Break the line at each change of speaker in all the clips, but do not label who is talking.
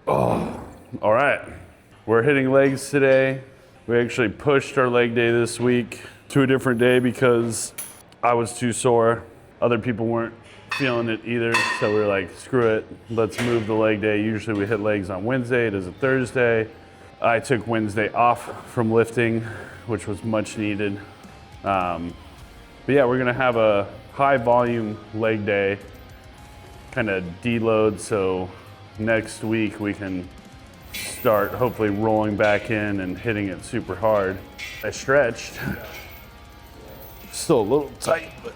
All right, we're hitting legs today. We actually pushed our leg day this week to a different day because I was too sore. Other people weren't feeling it either, so we were like, screw it, let's move the leg day. Usually we hit legs on Wednesday, it is a Thursday. I took Wednesday off from lifting, which was much needed. But yeah, we're gonna have a high volume leg day, kind of deload, so next week we can start hopefully rolling back in and hitting it super hard. I stretched. Still a little tight, but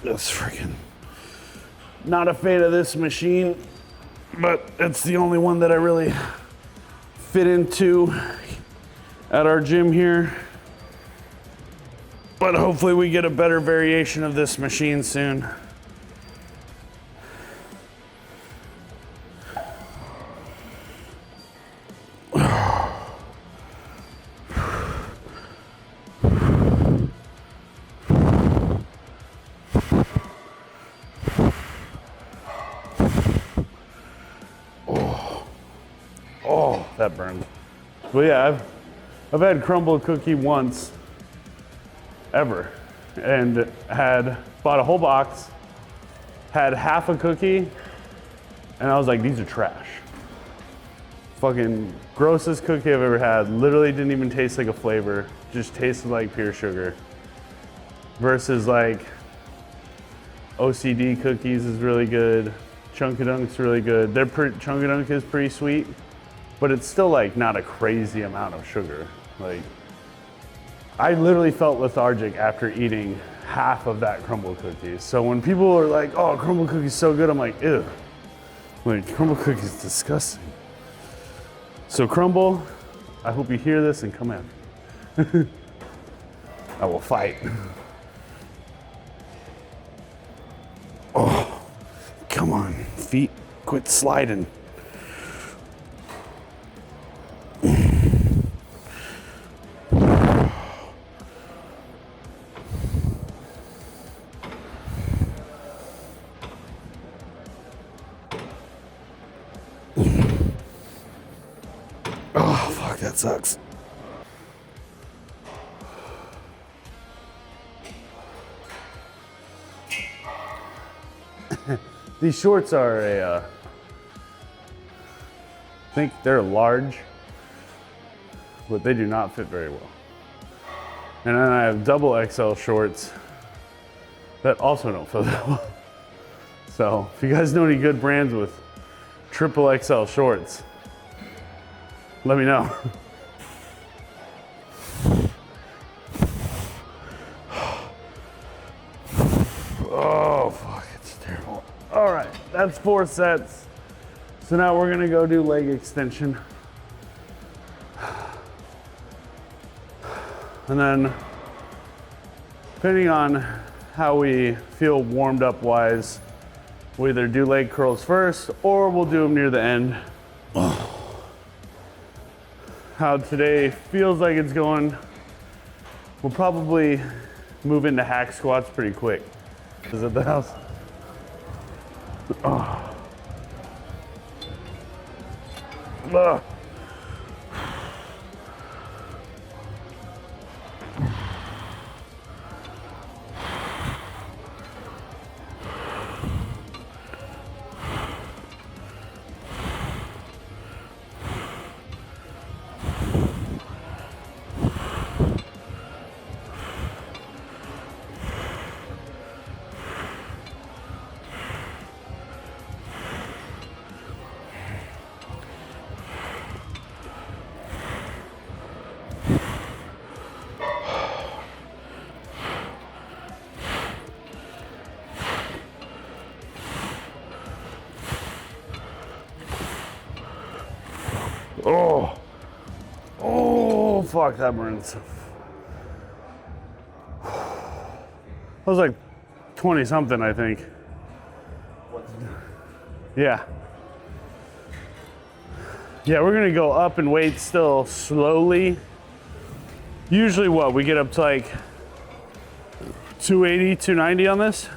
that's freaking not a fan of this machine, but it's the only one that I really fit into at our gym here. But hopefully we get a better variation of this machine soon. That burned. But yeah, I've had crumble cookie once, ever, and bought a whole box, had half a cookie, and I was like, these are trash. Fucking grossest cookie I've ever had. Literally didn't even taste like a flavor, just tasted like pure sugar. Versus like OCD cookies is really good. Chunkadunk's really good. Chunkadunk is pretty sweet, but it's still like not a crazy amount of sugar. Like, I literally felt lethargic after eating half of that crumble cookie. So when people are like, oh, crumble cookie's so good, I'm like, ew. Like, crumble cookie's disgusting. So crumble, I hope you hear this and come in. I will fight. Oh, come on, feet, quit sliding. Oh, fuck, that sucks. These shorts are I think they're large, but they do not fit very well. And then I have double XL shorts that also don't fit that well. So if you guys know any good brands with triple XL shorts, let me know. Oh, fuck, it's terrible. All right, that's 4 sets. So now we're gonna go do leg extension. And then, depending on how we feel warmed up wise, we'll either do leg curls first or we'll do them near the end. How today feels like it's going, we'll probably move into hack squats pretty quick. Is it the house? Oh. Ugh. Oh, oh, fuck, that burns. I was like 20 something, I think. Yeah. Yeah, we're gonna go up in weight still slowly. Usually what, we get up to like 280, 290 on this?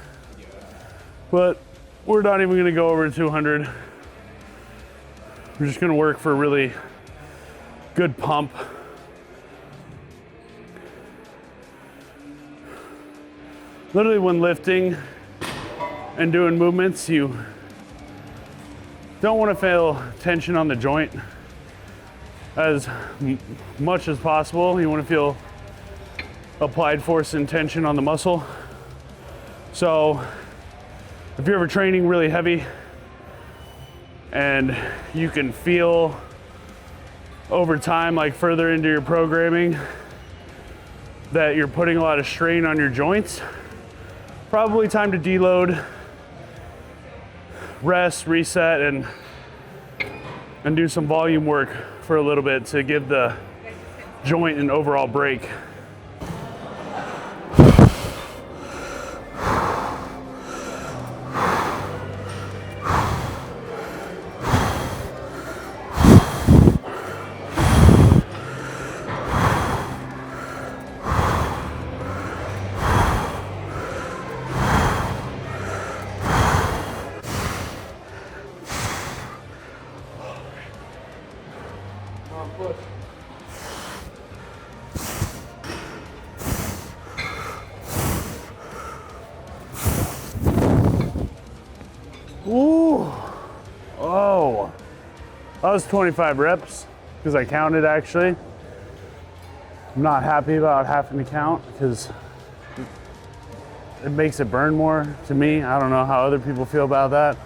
But we're not even gonna go over 200. We're just gonna work for a really good pump. Literally when lifting and doing movements, you don't want to feel tension on the joint as much as possible. You want to feel applied force and tension on the muscle. So if you're ever training really heavy and you can feel over time, like further into your programming, that you're putting a lot of strain on your joints, probably time to deload, rest, reset, and do some volume work for a little bit to give the joint an overall break. Ooh, oh, that was 25 reps because I counted actually. I'm not happy about having to count because it makes it burn more to me. I don't know how other people feel about that.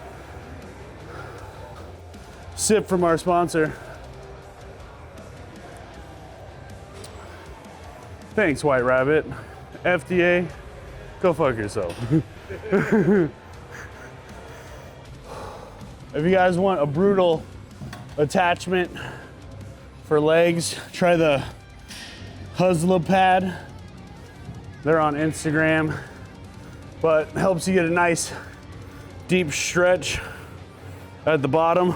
Sip from our sponsor. Thanks, White Rabbit. FDA, go fuck yourself. If you guys want a brutal attachment for legs, try the Huzla pad. They're on Instagram, but helps you get a nice deep stretch at the bottom.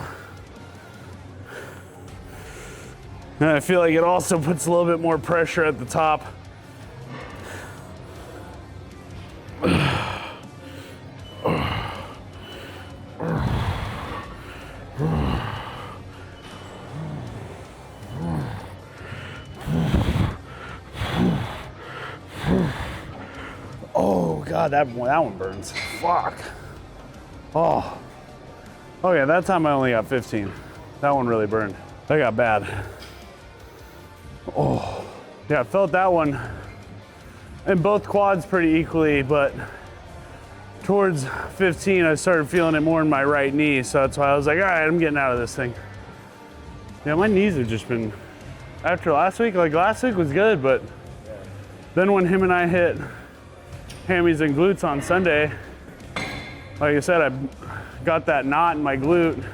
And I feel like it also puts a little bit more pressure at the top. Oh God, that one burns. Fuck. Oh. Oh yeah, that time I only got 15. That one really burned. That got bad. Oh. Yeah, I felt that one in both quads pretty equally, but towards 15, I started feeling it more in my right knee. So that's why I was like, all right, I'm getting out of this thing. Yeah, my knees have just been, after last week, like last week was good, but then when him and I hit hammies and glutes on Sunday, like I said, I got that knot in my glute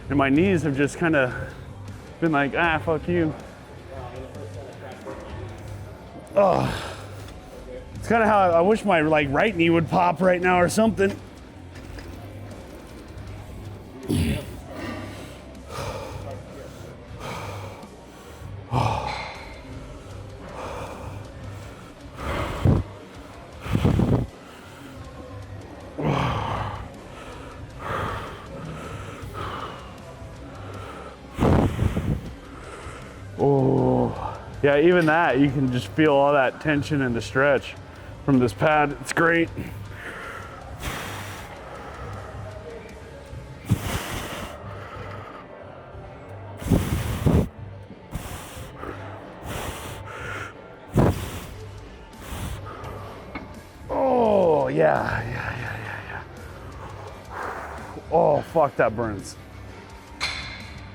and my knees have just kind of been like, ah, fuck you. Oh, it's kind of how I wish my like right knee would pop right now or something. Oh, yeah, even that, you can just feel all that tension in the stretch from this pad. It's great. Oh, yeah. Oh, fuck, that burns.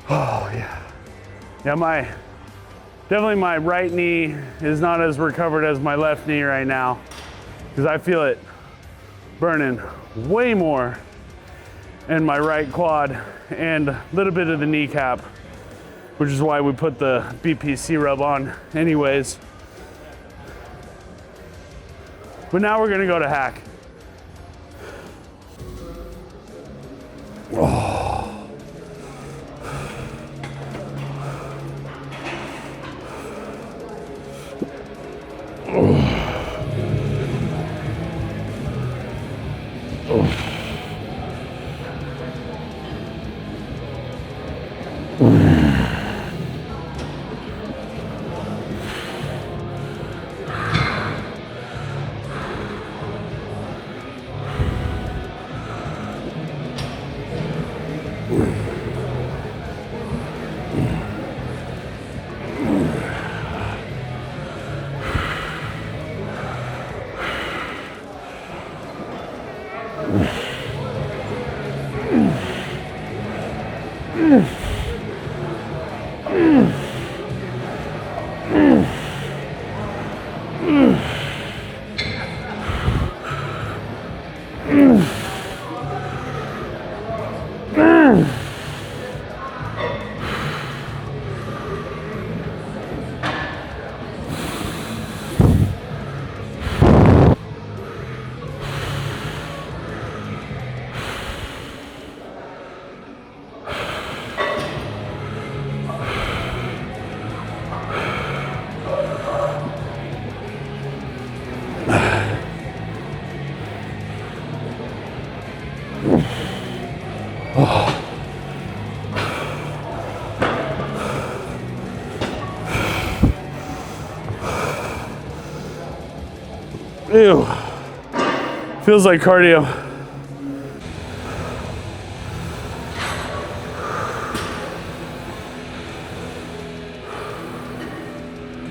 Oh, yeah. Yeah, definitely my right knee is not as recovered as my left knee right now because I feel it burning way more in my right quad and a little bit of the kneecap, which is why we put the BPC rub on anyways. But now we're gonna go to hack. Ew. Feels like cardio.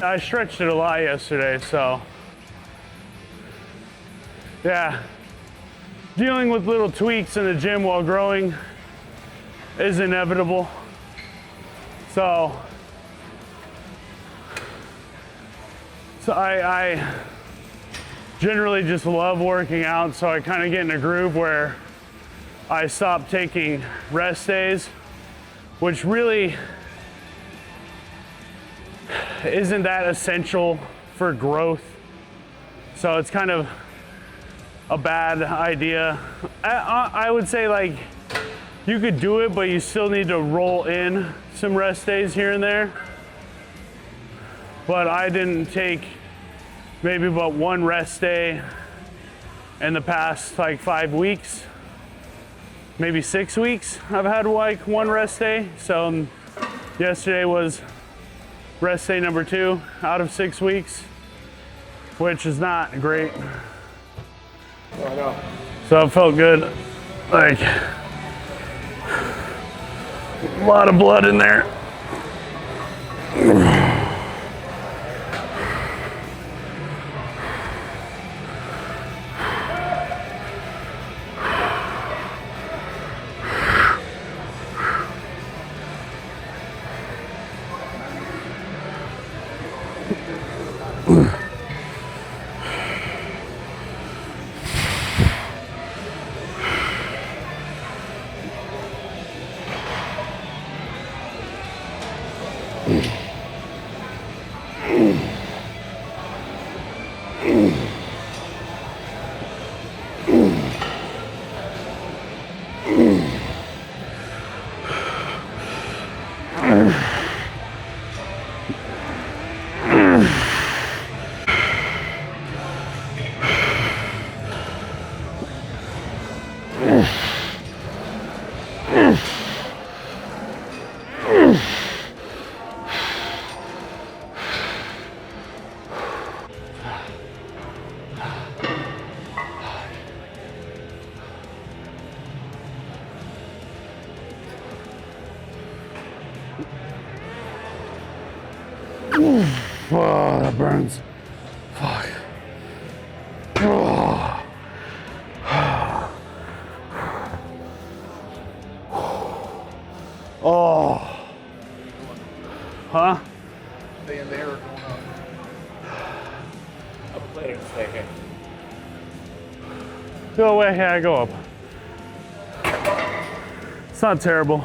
I stretched it a lot yesterday, so yeah. Dealing with little tweaks in the gym while growing is inevitable. So I generally just love working out, so I kind of get in a groove where I stop taking rest days, which really isn't that essential for growth. So it's kind of a bad idea. I would say, like, you could do it, but you still need to roll in some rest days here and there. But I didn't take maybe but one rest day in the past like 5 weeks, maybe 6 weeks. I've had like one rest day. So yesterday was rest day number 2 out of 6 weeks, which is not great.
Oh, I know.
So it felt good. Like, a lot of blood in there. Oh, that burns. Fuck. Oh. Oh. Huh?
Stay in there or going up? Up later, stay here.
Go away, yeah, I go up. It's not terrible.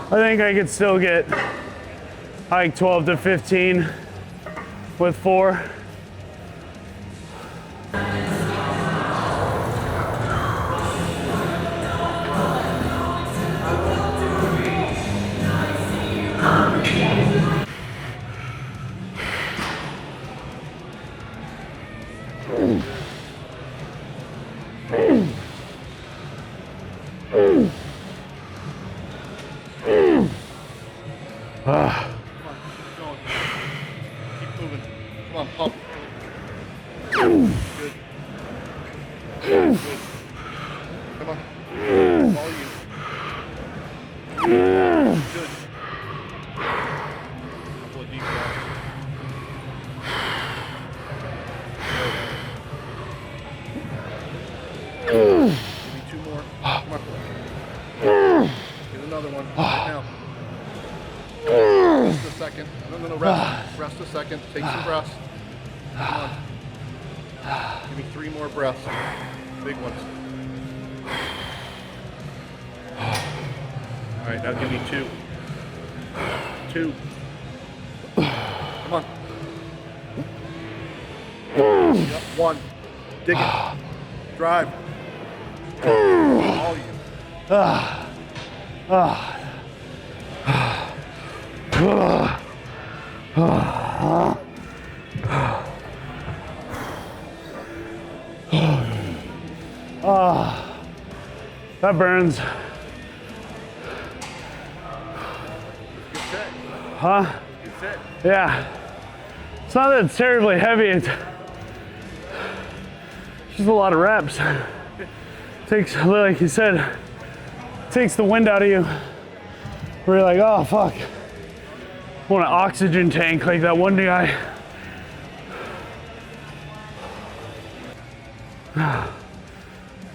I think I could still get, Hike 12 to 15 with 4.
Keep moving. Come on, pump. Good. Good. Come on. All you. Good. Couple of deep breaths. Give me 2 more. Come on. Get another one right now. Rest a second. No, rest. Rest a second. Take some breaths. Come on. Give me 3 more breaths. Big ones. All right, now give me 2. 2. Come on. Yep, 1. Dig it. Drive. All you.
That burns.
Good set.
Huh?
Good set.
Yeah. It's not that it's terribly heavy. It's just a lot of reps. Takes, like you said, takes the wind out of you. Where you're like, oh fuck. I want an oxygen tank like that one guy.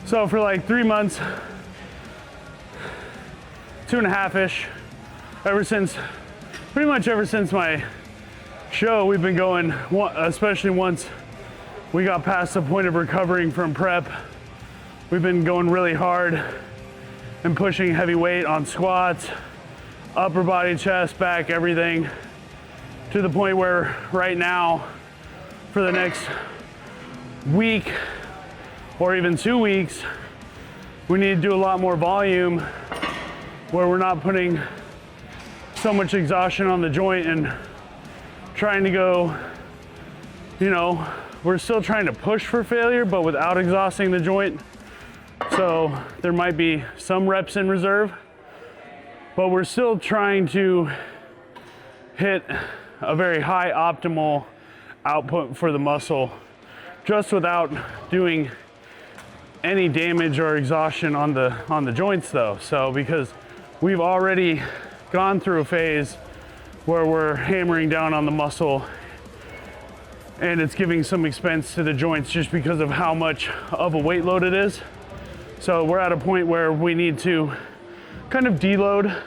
So for like 3 months, 2.5-ish, pretty much ever since my show, we've been going, especially once we got past the point of recovering from prep, we've been going really hard and pushing heavy weight on squats, upper body, chest, back, everything, to the point where right now, for the next week or even 2 weeks, we need to do a lot more volume where we're not putting so much exhaustion on the joint and trying to go, you know, we're still trying to push for failure, but without exhausting the joint. So there might be some reps in reserve, but we're still trying to hit a very high optimal output for the muscle, just without doing any damage or exhaustion on the joints though. So because we've already gone through a phase where we're hammering down on the muscle and it's giving some expense to the joints just because of how much of a weight load it is. So we're at a point where we need to kind of deload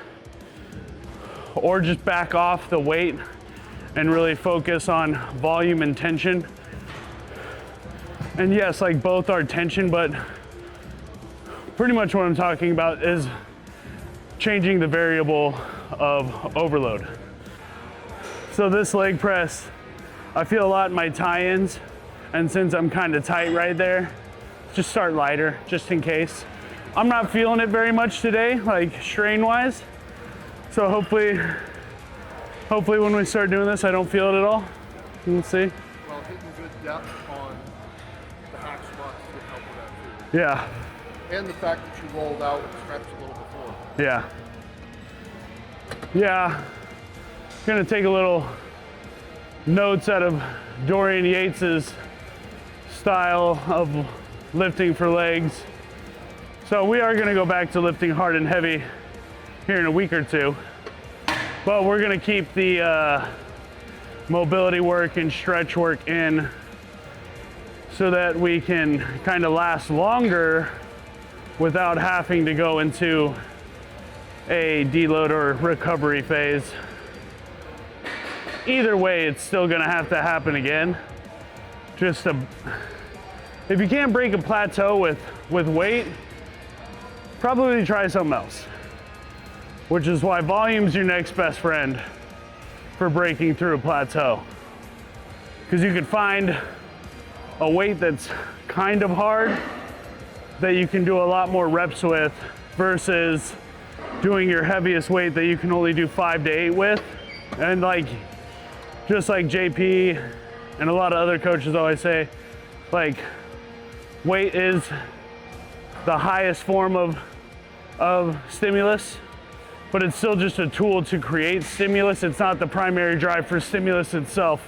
or just back off the weight and really focus on volume and tension. And yes, like both are tension, but pretty much what I'm talking about is changing the variable of overload. So this leg press, I feel a lot in my tie-ins, and since I'm kind of tight right there, just start lighter, just in case. I'm not feeling it very much today, like strain-wise. So hopefully when we start doing this, I don't feel it at all. We'll see.
Well, hitting good depth on the hack squats would help with that too.
Yeah.
And the fact that you rolled out and stretched a little before.
Yeah. Yeah. Gonna take a little notes out of Dorian Yates's style of lifting for legs. So we are gonna go back to lifting hard and heavy here in a week or 2, but we're gonna keep the mobility work and stretch work in so that we can kind of last longer without having to go into a deload or recovery phase. Either way, it's still gonna have to happen again. If you can't break a plateau with weight, probably try something else. Which is why volume's your next best friend for breaking through a plateau. Because you could find a weight that's kind of hard that you can do a lot more reps with versus doing your heaviest weight that you can only do 5 to 8 with. And like, just like JP and a lot of other coaches always say, like, weight is the highest form of stimulus, but it's still just a tool to create stimulus. It's not the primary drive for stimulus itself.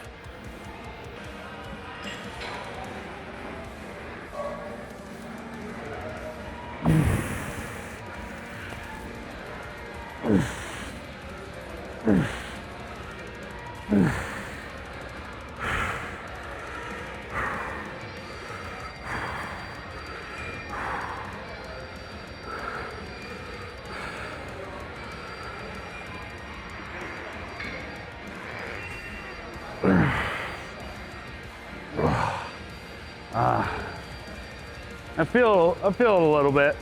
I feel it a little bit.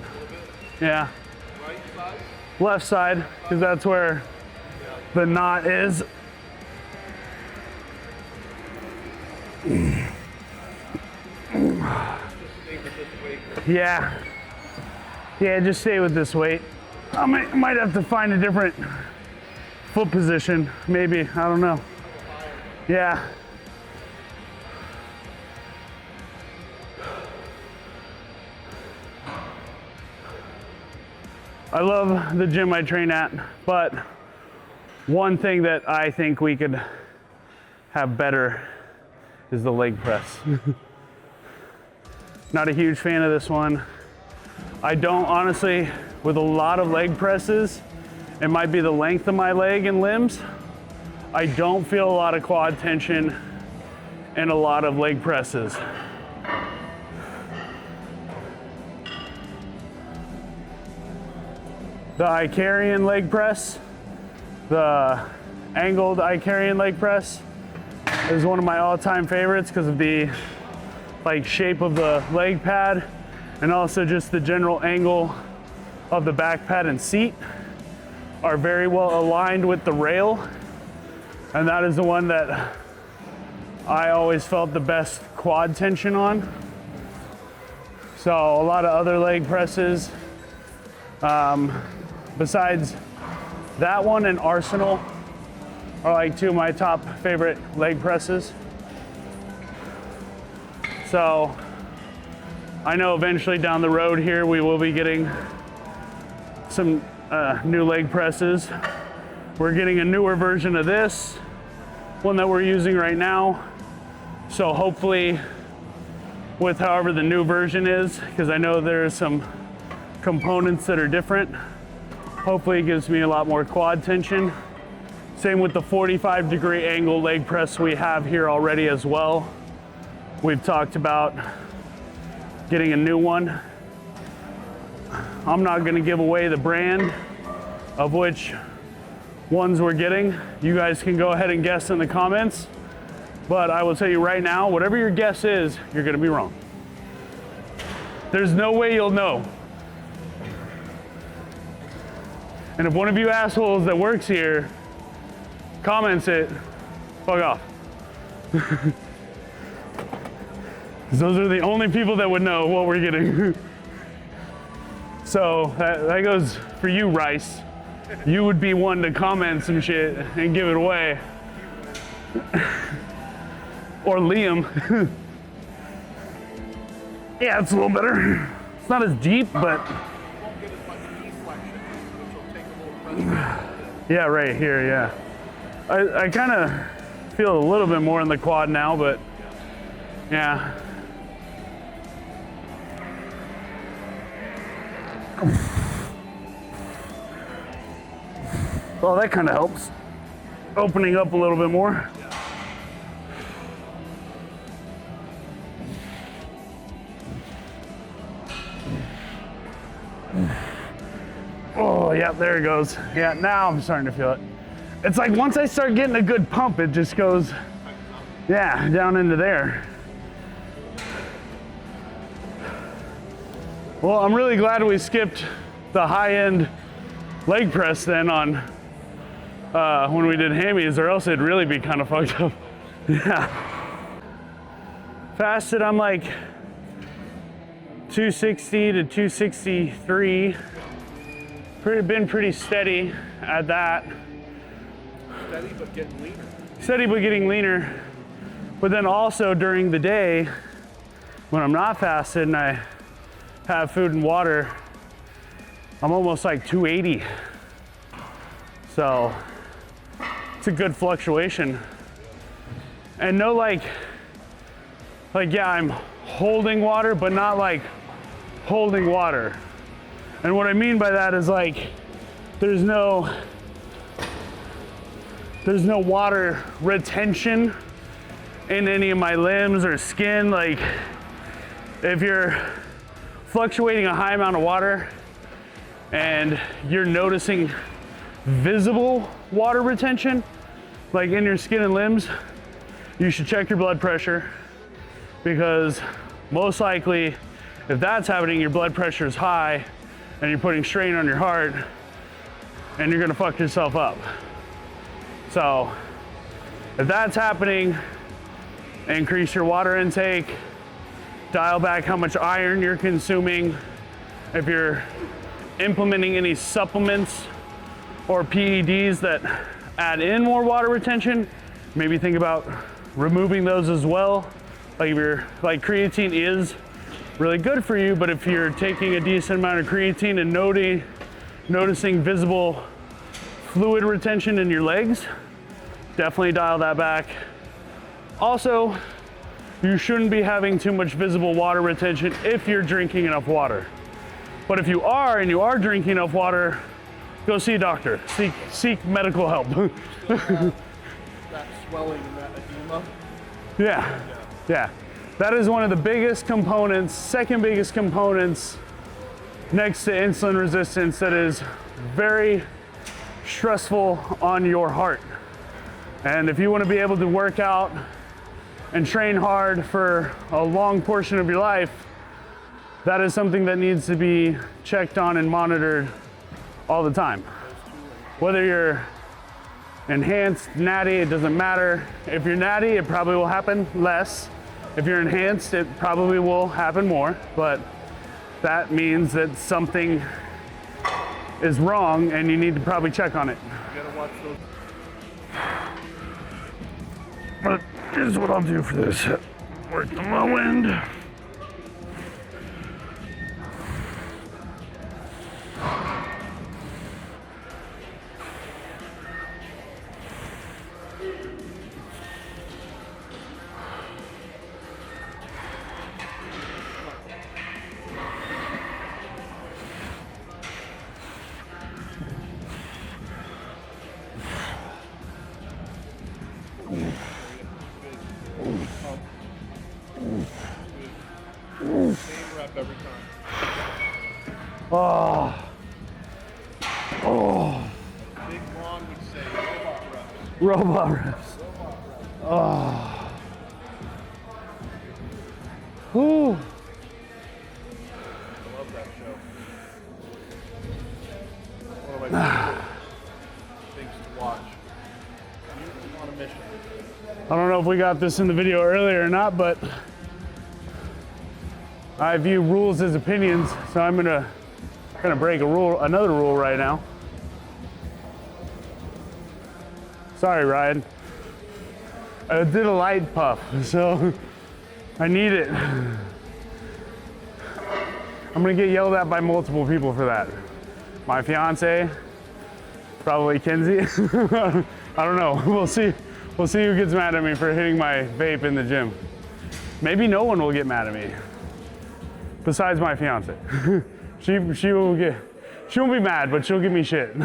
Yeah.
Right side?
Left side, because that's where the knot is.
Just stay with this weight.
Yeah. Yeah, just stay with this weight. I might have to find a different foot position, maybe. I don't know. Yeah. I love the gym I train at, but one thing that I think we could have better is the leg press. Not a huge fan of this one. I don't, honestly, with a lot of leg presses, it might be the length of my leg and limbs. I don't feel a lot of quad tension in a lot of leg presses. The Icarian leg press, the angled Icarian leg press is one of my all-time favorites because of the shape of the leg pad and also just the general angle of the back pad and seat are very well aligned with the rail, and that is the one that I always felt the best quad tension on. So a lot of other leg presses, besides that one and Arsenal, are like two of my top favorite leg presses. So I know eventually down the road here we will be getting some new leg presses. We're getting a newer version of this one that we're using right now. So hopefully, with however the new version is, because I know there's some components that are different, hopefully it gives me a lot more quad tension. Same with the 45-degree angle leg press we have here already as well. We've talked about getting a new one. I'm not gonna give away the brand of which ones we're getting. You guys can go ahead and guess in the comments, but I will tell you right now, whatever your guess is, you're gonna be wrong. There's no way you'll know. And if one of you assholes that works here comments it, fuck off. Those are the only people that would know what we're getting. So that goes for you, Rice. You would be one to comment some shit and give it away. Or Liam. Yeah, it's a little better. It's not as deep, but. Yeah, right here, yeah. I kind of feel a little bit more in the quad now, but yeah. Well, that kind of helps. Opening up a little bit more. Oh, yeah, there it goes. Yeah, now I'm starting to feel it. It's like once I start getting a good pump, it just goes, yeah, down into there. Well, I'm really glad we skipped the high-end leg press then on when we did hammies, or else it'd really be kind of fucked up. Yeah. Fasted, I'm like 260 to 263. Been pretty steady at that.
Steady but getting leaner.
Steady but getting leaner. But then also during the day, when I'm not fasted and I have food and water, I'm almost like 280. So it's a good fluctuation. And no like yeah, I'm holding water, but not like holding water. And what I mean by that is like, there's no water retention in any of my limbs or skin. Like if you're fluctuating a high amount of water and you're noticing visible water retention, like in your skin and limbs, you should check your blood pressure, because most likely if that's happening, your blood pressure is high and you're putting strain on your heart and you're gonna fuck yourself up. So if that's happening, increase your water intake, dial back how much iron you're consuming. If you're implementing any supplements or PEDs that add in more water retention, maybe think about removing those as well. Like if you're, like creatine is really good for you, but if you're taking a decent amount of creatine and noticing visible fluid retention in your legs, definitely dial that back. Also, you shouldn't be having too much visible water retention if you're drinking enough water. But if you are, and you are drinking enough water, go see a doctor. Seek medical help.
That swelling and that edema.
Yeah. That is one of the biggest components, second biggest components next to insulin resistance, that is very stressful on your heart. And if you want to be able to work out and train hard for a long portion of your life, that is something that needs to be checked on and monitored all the time. Whether you're enhanced, natty, it doesn't matter. If you're natty, it probably will happen less. If you're enhanced, it probably will happen more, but that means that something is wrong and you need to probably check on it.
You gotta watch those.
But here's what I'll do for this. Work the low end.
Same rep every time. Big Ron would say robot reps.
Robot reps. Whew.
I love that show. One of my favorite things to watch. You're on a mission.
I don't know if we got this in the video earlier or not, but I view rules as opinions, so I'm gonna break another rule right now. Sorry, Ryan. I did a light puff, so I need it. I'm gonna get yelled at by multiple people for that. My fiance, probably Kenzie. I don't know. We'll see. We'll see who gets mad at me for hitting my vape in the gym. Maybe no one will get mad at me, besides my fiance. She won't be mad, but she'll give me shit.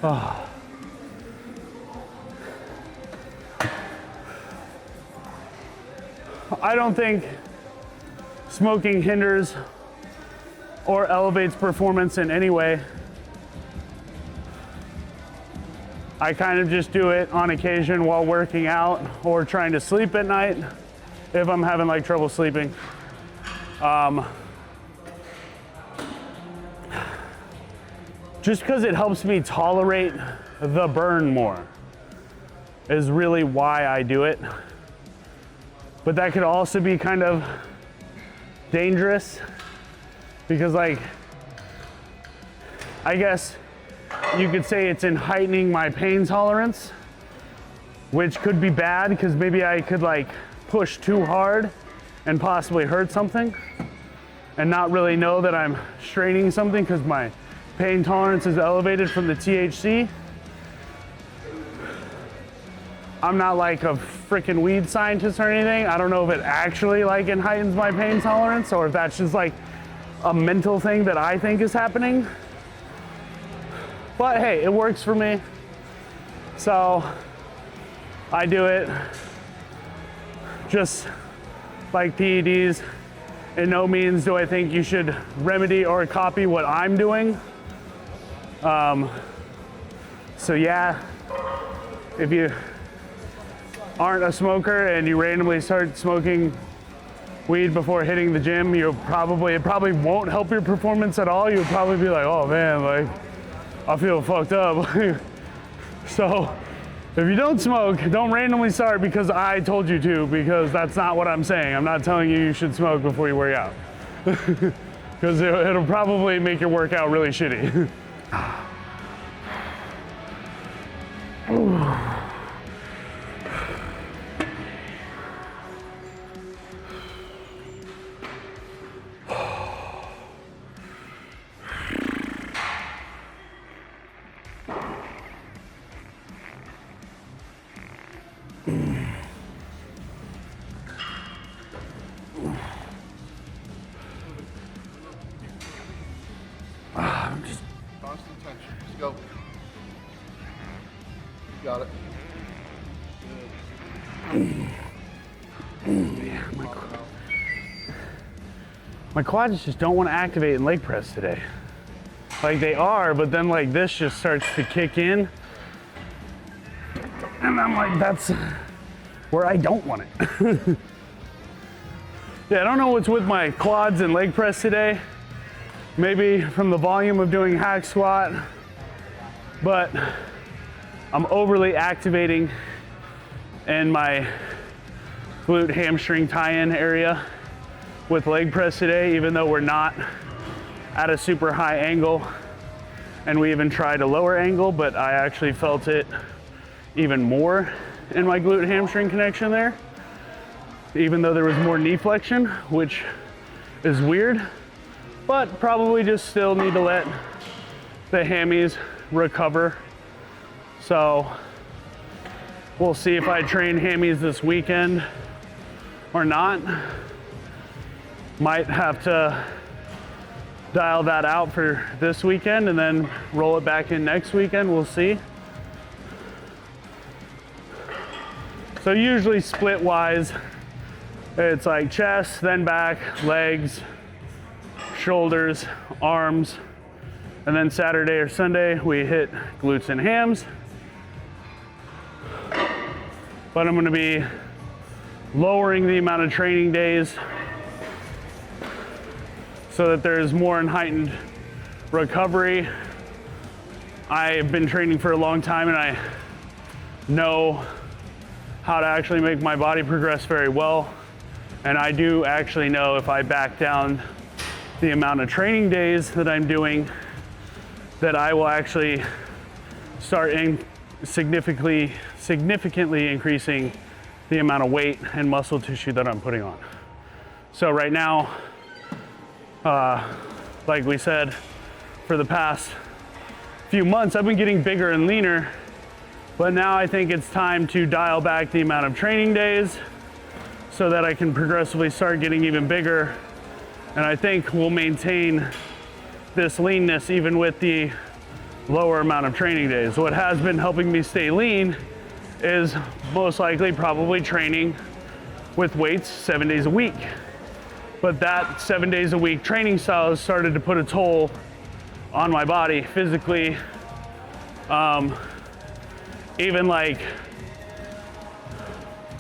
Oh. I don't think smoking hinders or elevates performance in any way. I kind of just do it on occasion while working out or trying to sleep at night if I'm having like trouble sleeping. just because it helps me tolerate the burn more is really why I do it. But that could also be kind of dangerous because, like, I guess you could say it's in heightening my pain tolerance, which could be bad because maybe I could like push too hard and possibly hurt something and not really know that I'm straining something because my pain tolerance is elevated from the THC. I'm not like a freaking weed scientist or anything. I don't know if it actually like heightens my pain tolerance or if that's just like a mental thing that I think is happening. But hey, it works for me. So I do it. Just like PEDs, in no means do I think you should remedy or copy what I'm doing. So yeah, if you aren't a smoker and you randomly start smoking weed before hitting the gym, it probably won't help your performance at all. You'll probably be like, oh man, like I feel fucked up. So if you don't smoke, don't randomly start because I told you to, because that's not what I'm saying. I'm not telling you should smoke before you work out. Because it'll probably make your workout really shitty.
Constant tension. Just go. You got it.
My quads just don't want to activate in leg press today. Like they are, but then like this just starts to kick in. And I'm like, that's where I don't want it. Yeah, I don't know what's with my quads and leg press today. Maybe from the volume of doing hack squat, but I'm overly activating in my glute hamstring tie-in area with leg press today, even though we're not at a super high angle and we even tried a lower angle, but I actually felt it even more in my glute hamstring connection there, even though there was more knee flexion, which is weird. But probably just still need to let the hammies recover. So we'll see if I train hammies this weekend or not. Might have to dial that out for this weekend and then roll it back in next weekend. We'll see. So usually split wise, it's like chest, then back, legs, shoulders, arms, and then Saturday or Sunday we hit glutes and hams. But I'm going to be lowering the amount of training days so that there's more and heightened recovery. I've been training for a long time and I know how to actually make my body progress very well. And I do actually know if I back down the amount of training days that I'm doing, that I will actually start significantly increasing the amount of weight and muscle tissue that I'm putting on. So right now, like we said, for the past few months, I've been getting bigger and leaner, but now I think it's time to dial back the amount of training days so that I can progressively start getting even bigger. And I think we'll maintain this leanness even with the lower amount of training days. What has been helping me stay lean is most likely probably training with weights 7 days a week. But that 7 days a week training style has started to put a toll on my body physically. Even like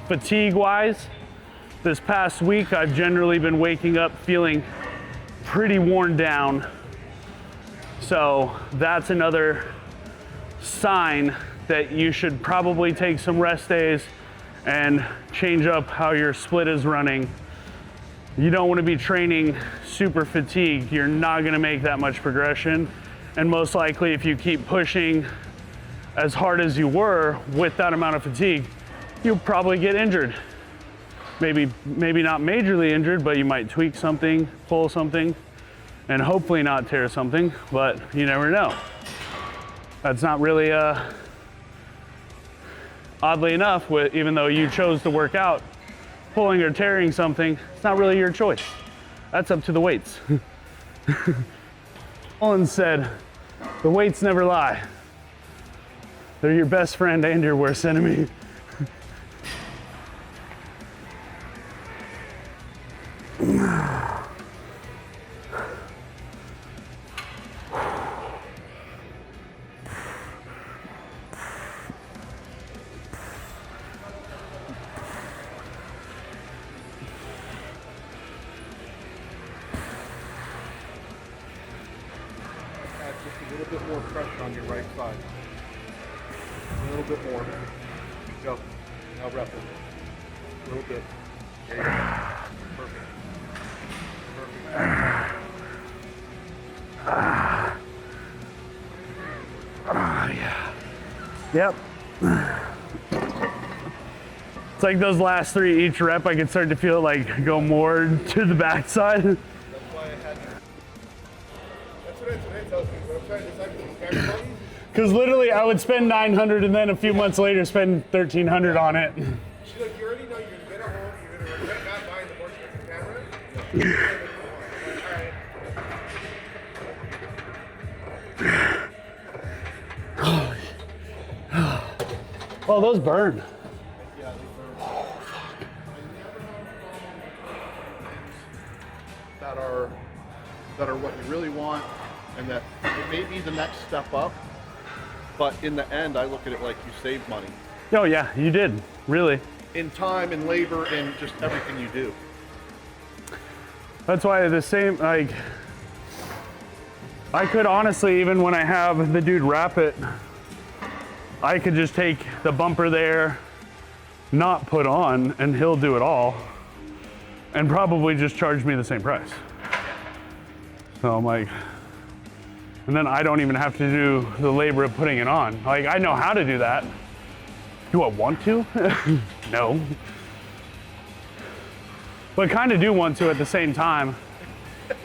fatigue wise, this past week I've generally been waking up feeling pretty worn down. So that's another sign that you should probably take some rest days and change up how your split is running. You don't want to be training super fatigued. You're not going to make that much progression. And most likely, if you keep pushing as hard as you were with that amount of fatigue, you'll probably get injured. Maybe not majorly injured, but you might tweak something, pull something, and hopefully not tear something, but you never know. That's not really, oddly enough, even though you chose to work out, pulling or tearing something, it's not really your choice. That's up to the weights. Olin said, the weights never lie. They're your best friend and your worst enemy.
Add just a little bit more pressure on your right side. A little bit more. Go. Now rep it. A little bit. There you go. Perfect. Perfect.
Yeah. Yep. It's like those last three each rep, I can start to feel it like go more to the backside.
That's why I had to. That's what I tell people. I'm trying to decide between everybody.
Because literally I would spend 900 and then a few months later spend 1,300 on it.
She's like, you already know you're going to get a home, you're going to regret not buying the more expensive camera.
Oh, those burn.
Yeah, they burn. That are what you really want, and that it may be the next step up, but in the end, I look at it like you saved money.
Oh yeah, you did, really.
In time and labor and just everything you do.
That's why the same, like, I could honestly, even when I have the dude wrap it, I could just take the bumper there, not put on, and he'll do it all, and probably just charge me the same price. So I'm like, and then I don't even have to do the labor of putting it on. Like, I know how to do that. Do I want to? No. But kind of do want to at the same time,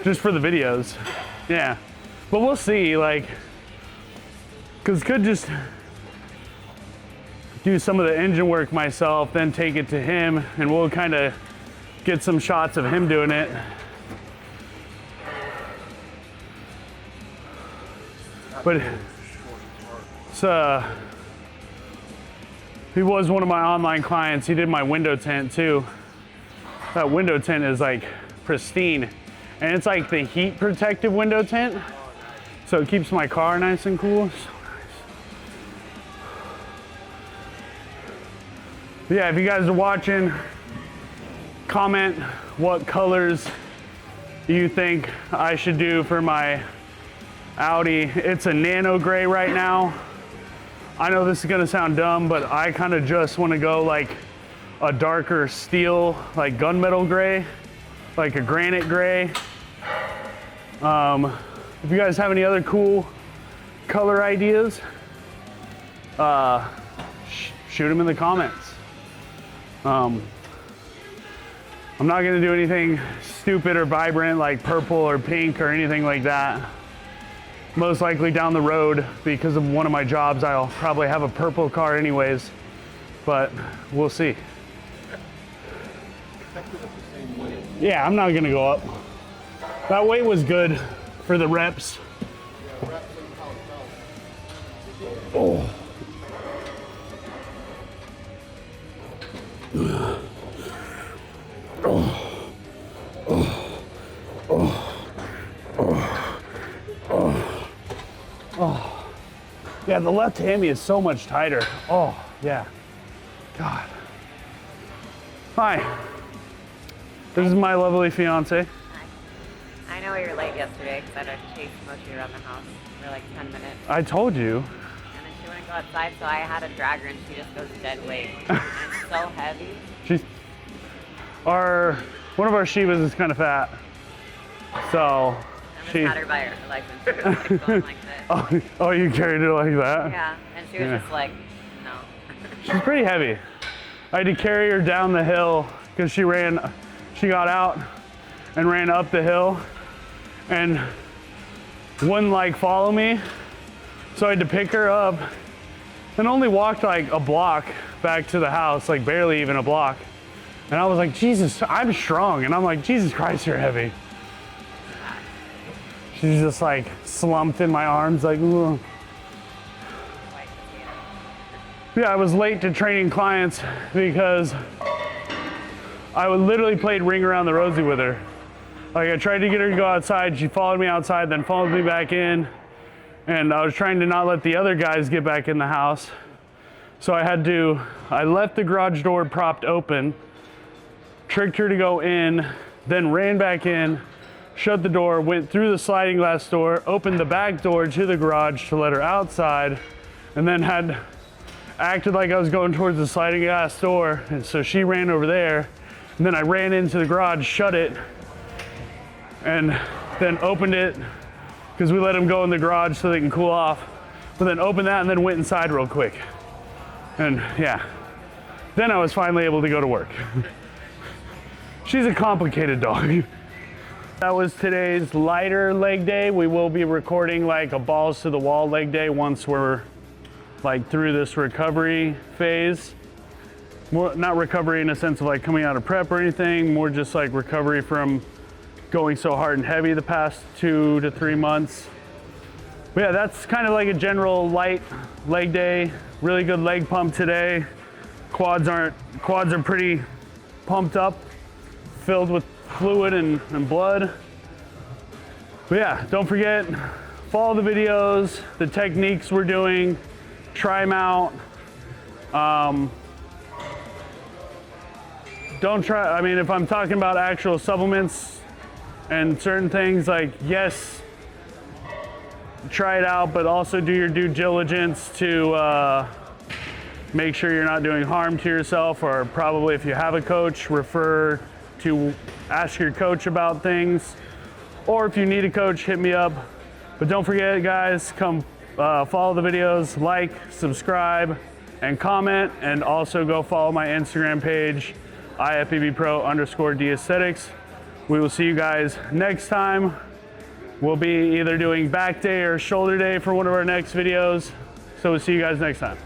just for the videos. Yeah. But we'll see, like, because could just do some of the engine work myself, then take it to him, and we'll kind of get some shots of him doing it. But he was one of my online clients. He did my window tint too. That window tint is like pristine, and it's like the heat protective window tint, so it keeps my car nice and cool. So nice. Yeah, if you guys are watching, comment what colors you think I should do for my Audi. It's a nano gray right now. I know this is gonna sound dumb, but I kind of just want to go like a darker steel, like gunmetal gray, like a granite gray. If you guys have any other cool color ideas, shoot them in the comments. I'm not gonna do anything stupid or vibrant like purple or pink or anything like that. Most likely down the road, because of one of my jobs, I'll probably have a purple car anyways, but we'll see. Yeah, I'm not gonna go up. That weight was good for the reps. Oh. Oh, yeah, the left hammy is so much tighter. Oh, yeah. God. Hi. This is my lovely fiance.
I know know you're late yesterday because I had to chase Mochi around the house for like 10 minutes.
I told you.
And then she wouldn't go outside, so I had to drag her, and she just goes dead weight. And it's so heavy.
One of our Shivas is kind of fat, so
I just had her by her legs and she was like going like this.
Oh, you carried her like that?
Yeah, and she was just like, no.
She's pretty heavy. I had to carry her down the hill because she got out and ran up the hill and wouldn't like follow me. So I had to pick her up and only walked like a block back to the house, like barely even a block. And I was like, Jesus, I'm strong. And I'm like, Jesus Christ, you're heavy. She's just like slumped in my arms, like, ugh. Yeah, I was late to training clients because I would literally played Ring Around the Rosie with her. Like I tried to get her to go outside. She followed me outside, then followed me back in. And I was trying to not let the other guys get back in the house. So I left the garage door propped open, tricked her to go in, then ran back in, shut the door, went through the sliding glass door, opened the back door to the garage to let her outside, and then acted like I was going towards the sliding glass door. And so she ran over there, and then I ran into the garage, shut it, and then opened it because we let them go in the garage so they can cool off. But then opened that and then went inside real quick. And yeah, then I was finally able to go to work. She's a complicated dog. That was today's lighter leg day. We will be recording like a balls to the wall leg day once we're like through this recovery phase. More, not recovery in a sense of like coming out of prep or anything, more just like recovery from going so hard and heavy the past 2 to 3 months. But yeah, that's kind of like a general light leg day. Really good leg pump today. Quads are pretty pumped up, filled with fluid and blood. But yeah, don't forget, follow the videos, the techniques we're doing, try them out. If I'm talking about actual supplements and certain things, like yes, try it out, but also do your due diligence to make sure you're not doing harm to yourself, or probably if you have a coach, ask your coach about things, or if you need a coach, hit me up. But don't forget, guys, come follow the videos, like, subscribe, and comment, and also go follow my Instagram page, IFBBPro_DAesthetics. We will see you guys next time. We'll be either doing back day or shoulder day for one of our next videos. So we'll see you guys next time.